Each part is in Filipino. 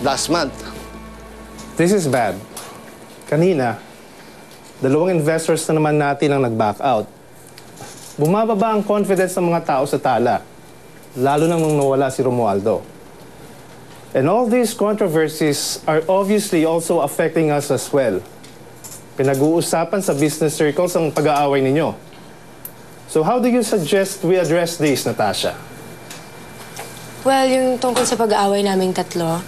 last month. This is bad. Kanina, dalawang investors na naman natin ang nag-back out. Bumababa ang confidence ng mga tao sa Tala, lalo na nung nawala si Romualdo. And all these controversies are obviously also affecting us as well. Pinag-uusapan sa business circles ang pag-aaway ninyo. So how do you suggest we address this, Natasha? Well, yung tungkol sa pag-aaway naming tatlo,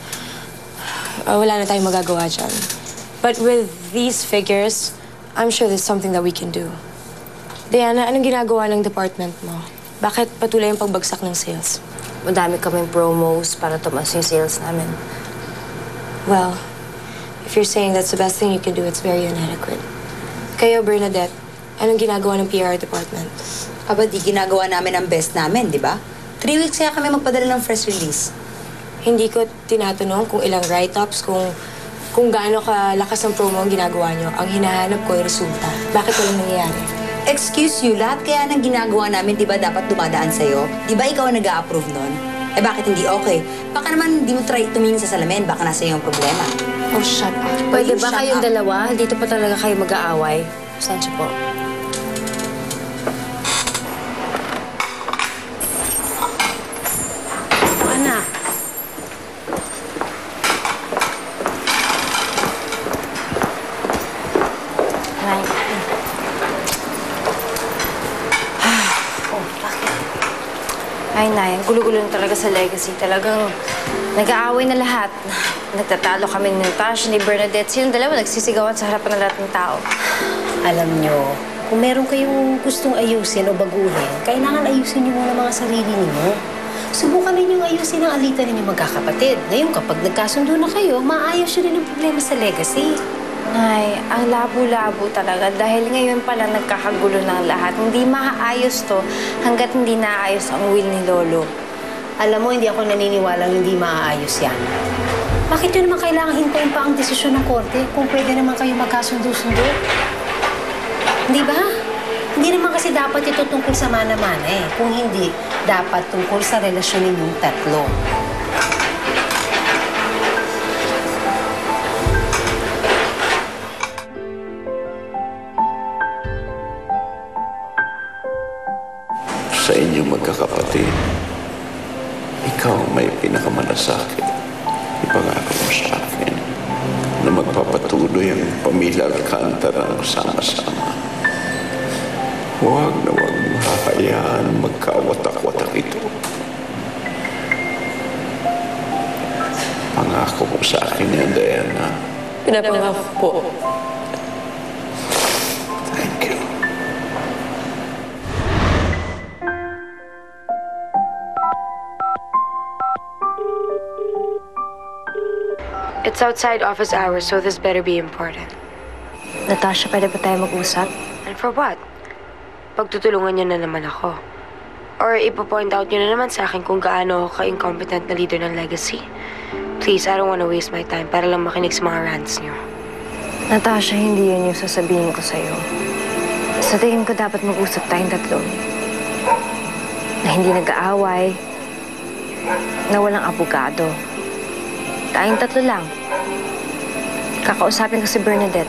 wala na tayong magagawa dyan. But with these figures, I'm sure there's something that we can do. Diana, anong ginagawa ng department mo? Bakit patuloy yung pagbagsak ng sales? Madami kaming promos para tumaas yung sales namin. Well, if you're saying that's the best thing you can do, it's very inadequate. Kayo, Bernadette, anong ginagawa ng PR department? Aba, di ginagawa namin ang best namin, di ba? 3 weeks kaya kami magpadala ng press release. Hindi ko tinatanong kung ilang write-ups, kung gaano kalakas ang promo ang ginagawa nyo. Ang hinahanap ko ay resulta. Bakit walang nangyayari? Excuse you, lahat kaya ng ginagawa namin, di ba dapat dumadaan sa'yo? Di ba ikaw ang nag-a-approve nun? Eh bakit hindi okay? Baka naman di mo try tumingin sa salamin, baka nasa iyo ang problema. Oh, shut up. Pwede ba kayong dalawa? Dito pa talaga kayo mag-aaway? Sensya po. Anak. Ay, Nay, ang gulo-gulo na talaga sa legacy. Talagang nag-aaway na lahat. Nagtatalo kami ni Natasha, ni Bernadette. Silang dalawa nagsisigawan sa harapan ng lahat ng tao. Alam nyo, kung meron kayong gustong ayusin o baguhin, kailangan ayusin nyo muna mga sarili ninyo. Subukan ninyong ayusin ang alitan ninyo magkakapatid. Ngayon, kapag nagkasundo na kayo, maayos nyo rin ang problema sa legacy. Nay, ang labo-labo talaga dahil ngayon pa lang nagkakagulo ng lahat. Hindi maayos to hanggat hindi naayos ang will ni Lolo. Alam mo, hindi ako naniniwalang hindi maaayos yan. Bakit nyo naman kailangan hintayin pa ang desisyon ng korte kung pwede naman kayo magkasundo-sundo? Hindi ba? Hindi naman kasi dapat ito tungkol sa mana-mana eh. Kung hindi, dapat tungkol sa relasyon ninyong tatlo. Sa inyong magkakapatid, ikaw ang may pinakamalasakit. Ipangako mo sa akin na magpapatuloy ang pamilya Alcantara ng sama-sama. Huwag na huwag mo hahayaan magkawatak-watak ito. Pangako mo sa akin yan, Diana. Pinapangako po. Thank you. It's outside office hours, so this better be important. Natasha, pwede ba tayo mag-usap? And for what? Pagtutulungan niyo na naman ako. Or ipo-point out niyo na naman sa akin kung gaano ako ka-incompetent na leader ng legacy. Please, I don't want to waste my time para lang makinig sa mga rants niyo. Natasha, hindi yun yung sasabihin ko sa'yo. Sa tingin ko dapat mag-usap tayong tatlo. Na hindi nag-aaway, na walang abogado. Tayong tatlo lang. Kakausapin ko si Bernadette.